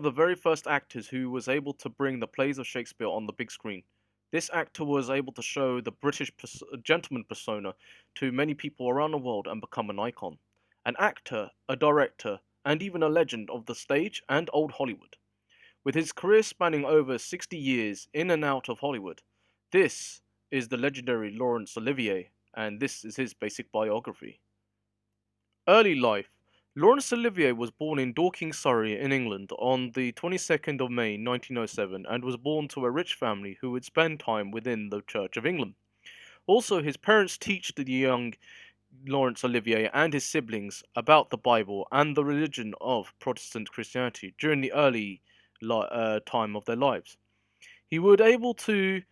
of the very first actors who was able to bring the plays of Shakespeare on the big screen. This actor was able to show the British gentleman persona to many people around the world and become an icon. An actor, a director, and even a legend of the stage and old Hollywood. With his career spanning over 60 years in and out of Hollywood, this is the legendary Laurence Olivier, and this is his basic biography. Early life. Laurence Olivier was born in Dorking, Surrey, in England on the 22nd of May 1907 and was born to a rich family who would spend time within the Church of England. Also, his parents teach the young Laurence Olivier and his siblings about the Bible and the religion of Protestant Christianity during the early time of their lives. He would able to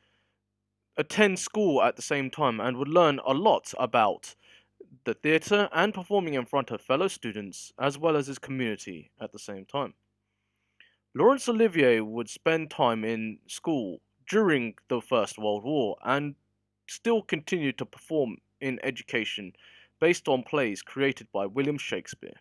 attend school at the same time and would learn a lot about the theatre and performing in front of fellow students as well as his community at the same time. Laurence Olivier would spend time in school during the First World War and still continue to perform in education based on plays created by William Shakespeare.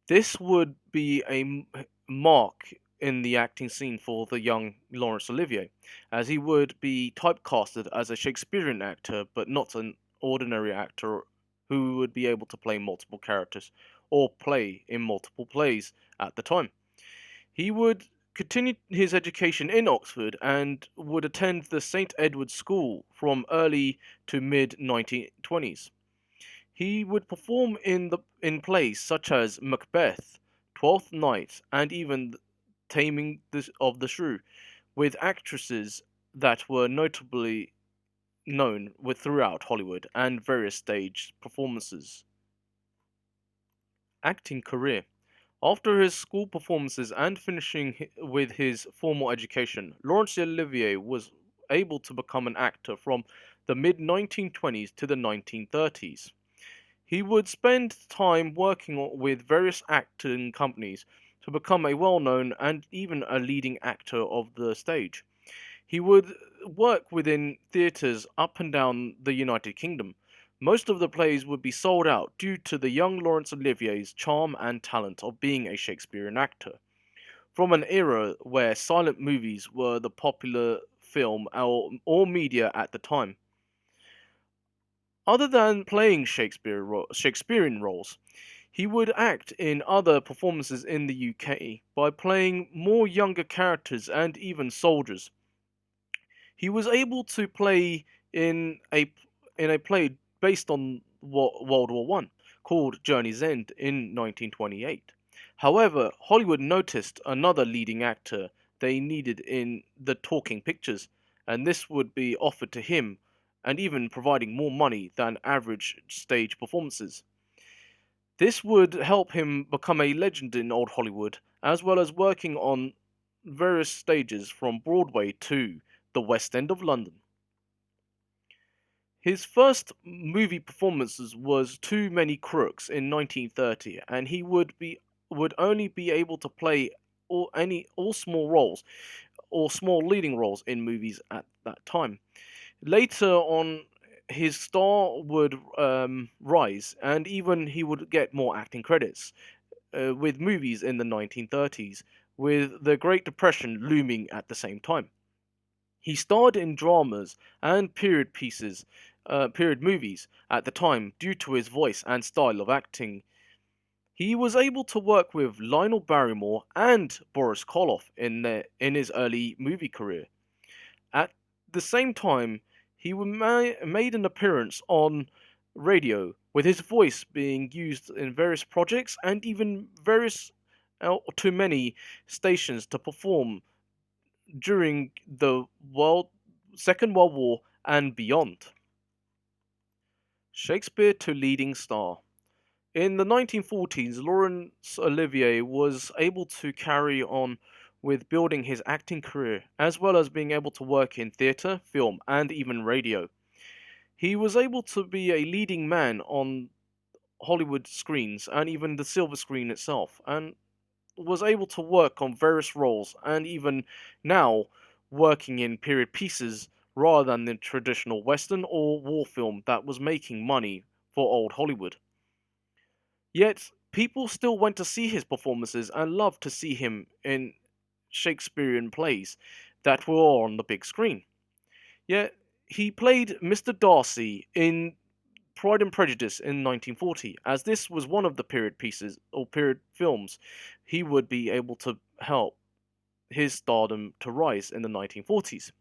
This would be a mark in the acting scene for the young Laurence Olivier, as he would be typecasted as a Shakespearean actor but not an ordinary actor who would be able to play multiple characters or play in multiple plays at the time. He would continue his education in Oxford and would attend the St. Edward's School from early to mid 1920s. He would perform in plays such as Macbeth, Twelfth Night, and even Taming of the Shrew, with actresses that were notably known with throughout Hollywood and various stage performances. Acting career. After his school performances and finishing with his formal education, Laurence Olivier was able to become an actor from the mid 1920s to the 1930s. He would spend time working with various acting companies to become a well known and even a leading actor of the stage. He would work within theatres up and down the United Kingdom. Most of the plays would be sold out due to the young Laurence Olivier's charm and talent of being a Shakespearean actor. From an era where silent movies were the popular film or media at the time. Other than playing Shakespearean roles, he would act in other performances in the UK by playing more younger characters and even soldiers. He was able to play in a play based on World War One called Journey's End in 1928. However, Hollywood noticed another leading actor they needed in the talking pictures, and this would be offered to him, and even providing more money than average stage performances. This would help him become a legend in old Hollywood, as well as working on various stages from Broadway to the West End of London. His first movie performances was Too Many Crooks in 1930, and he would only be able to play all small roles or small leading roles in movies at that time. Later on, his star would rise, and even he would get more acting credits with movies in the 1930s, with the Great Depression looming at the same time. He starred in dramas and period movies at the time due to his voice and style of acting. He was able to work with Lionel Barrymore and Boris Karloff in his early movie career. At the same time, he made an appearance on radio, with his voice being used in various projects and even various too many stations to perform during the Second World War and beyond. Shakespeare to leading star. In the 1940s, Laurence Olivier was able to carry on with building his acting career, as well as being able to work in theatre, film, and even radio. He was able to be a leading man on Hollywood screens and even the silver screen itself, and was able to work on various roles, and even now working in period pieces rather than the traditional Western or war film that was making money for old Hollywood. Yet, people still went to see his performances and loved to see him in Shakespearean plays that were on the big screen. Yet he played Mr. Darcy in Pride and Prejudice in 1940, as this was one of the period pieces or period films he would be able to help his stardom to rise in the 1940s.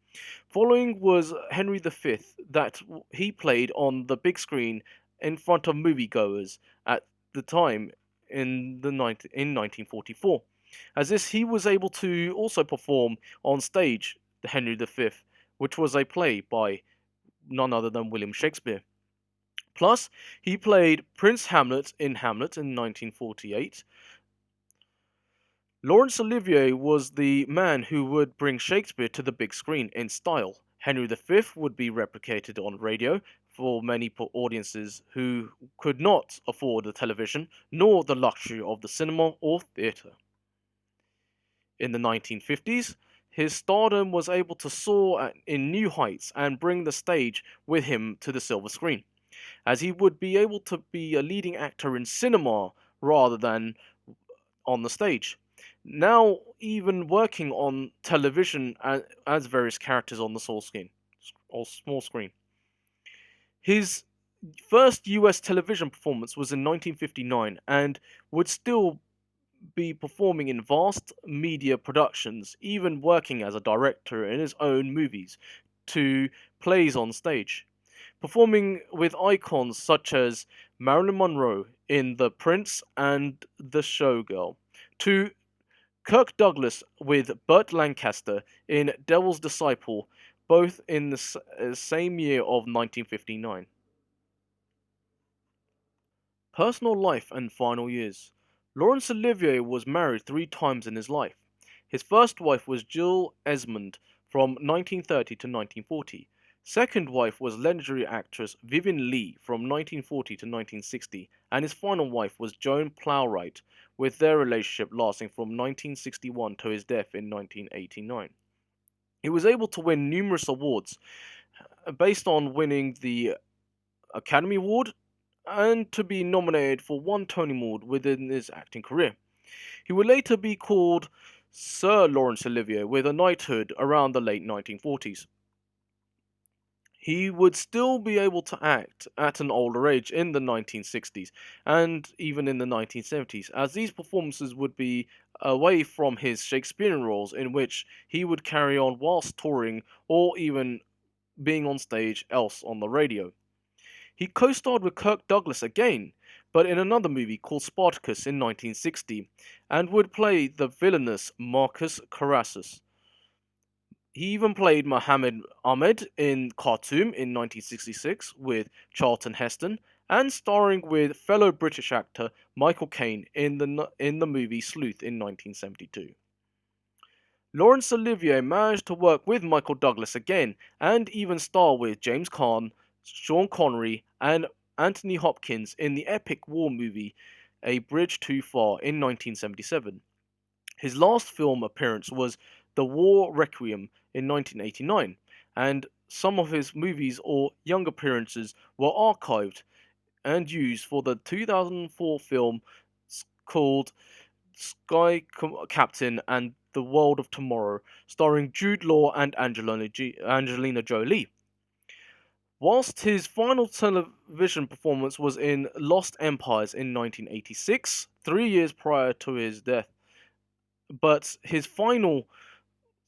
Following was Henry V that he played on the big screen in front of moviegoers at the time in 1944. As this he was able to also perform on stage the Henry V, which was a play by none other than William Shakespeare. Plus, he played Prince Hamlet in 1948. Laurence Olivier was the man who would bring Shakespeare to the big screen in style. Henry V would be replicated on radio for many audiences who could not afford the television nor the luxury of the cinema or theatre. In the 1950s, his stardom was able to soar in new heights and bring the stage with him to the silver screen, as he would be able to be a leading actor in cinema rather than on the stage. Now, even working on television as various characters on the small screen. His first US television performance was in 1959 and would still be performing in vast media productions, even working as a director in his own movies, to plays on stage, performing with icons such as Marilyn Monroe in The Prince and The Showgirl, to Kirk Douglas with Burt Lancaster in Devil's Disciple, both in the same year of 1959. Personal life and final years. Laurence Olivier was married three times in his life. His first wife was Jill Esmond from 1930 to 1940. Second wife was legendary actress Vivien Leigh from 1940 to 1960, and his final wife was Joan Plowright, with their relationship lasting from 1961 to his death in 1989. He was able to win numerous awards, based on winning the Academy Award and to be nominated for one Tony Award within his acting career. He would later be called Sir Laurence Olivier with a knighthood around the late 1940s. He would still be able to act at an older age in the 1960s and even in the 1970s, as these performances would be away from his Shakespearean roles in which he would carry on whilst touring or even being on stage else on the radio. He co-starred with Kirk Douglas again, but in another movie called Spartacus in 1960, and would play the villainous Marcus Carassus. He even played Mohammed Ahmed in Khartoum in 1966 with Charlton Heston, and starring with fellow British actor Michael Caine in the movie Sleuth in 1972. Laurence Olivier managed to work with Michael Douglas again, and even star with James Caan, Sean Connery, and Anthony Hopkins in the epic war movie A Bridge Too Far in 1977. His last film appearance was The War Requiem in 1989, and some of his movies or young appearances were archived and used for the 2004 film called Sky Captain and the World of Tomorrow, starring Jude Law and Angelina Jolie. Whilst his final television performance was in Lost Empires in 1986, 3 years prior to his death, but his final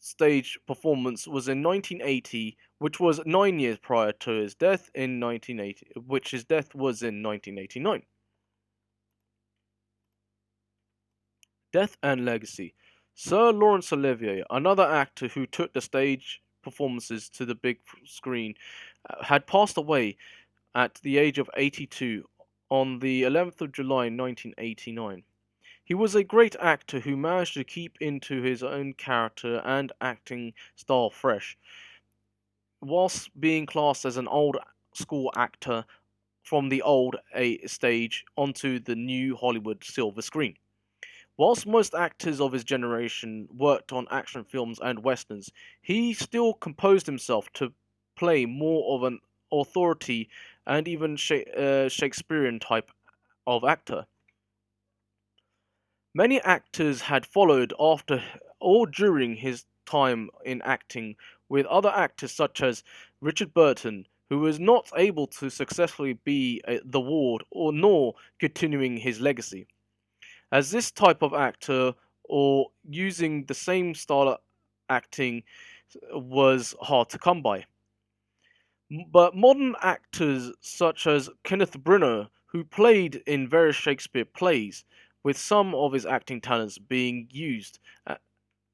stage performance was in 1980, which was 9 years prior to his death in 1980, which his death was in 1989. Death and legacy. Sir Laurence Olivier, another actor who took the stage performances to the big screen, had passed away at the age of 82 on the 11th of July 1989. He was a great actor who managed to keep into his own character and acting style fresh, whilst being classed as an old school actor from the old stage onto the new Hollywood silver screen. Whilst most actors of his generation worked on action films and westerns, he still composed himself to play more of an authority and even Shakespearean type of actor. Many actors had followed after or during his time in acting, with other actors such as Richard Burton, who was not able to successfully be the Ward or nor continuing his legacy, as this type of actor or using the same style of acting was hard to come by. But modern actors such as Kenneth Branagh, who played in various Shakespeare plays, with some of his acting talents being used,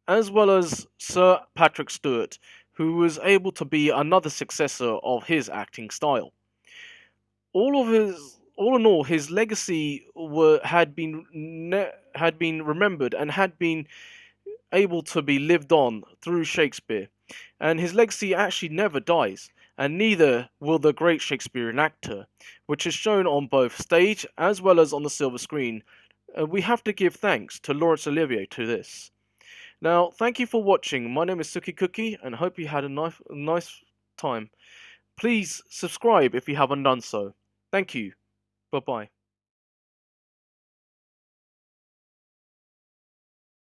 as well as Sir Patrick Stewart, who was able to be another successor of his acting style. All in all, his legacy had been remembered and had been able to be lived on through Shakespeare, and his legacy actually never dies, and neither will the great Shakespearean actor, which is shown on both stage as well as on the silver screen. We have to give thanks to Laurence Olivier to this. Now, thank you for watching. My name is Suki Cookie, and hope you had a nice time. Please subscribe if you haven't done so. Thank you. Bye bye.